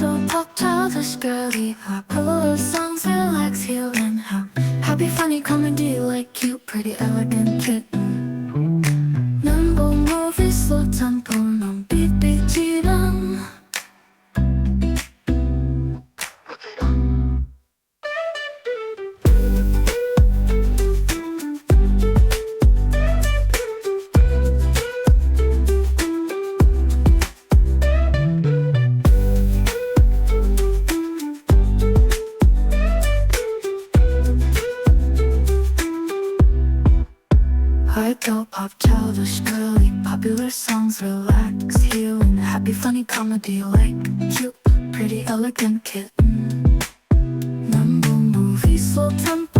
show pop childish girly popular songs relax healing happy funny comedy like cute pretty elegant kitten nimble movie slow tempo non-beat Hardcore pop childish girly popular songs relax healing happy funny comedy like cute pretty elegant kitten nimble movie slow tempo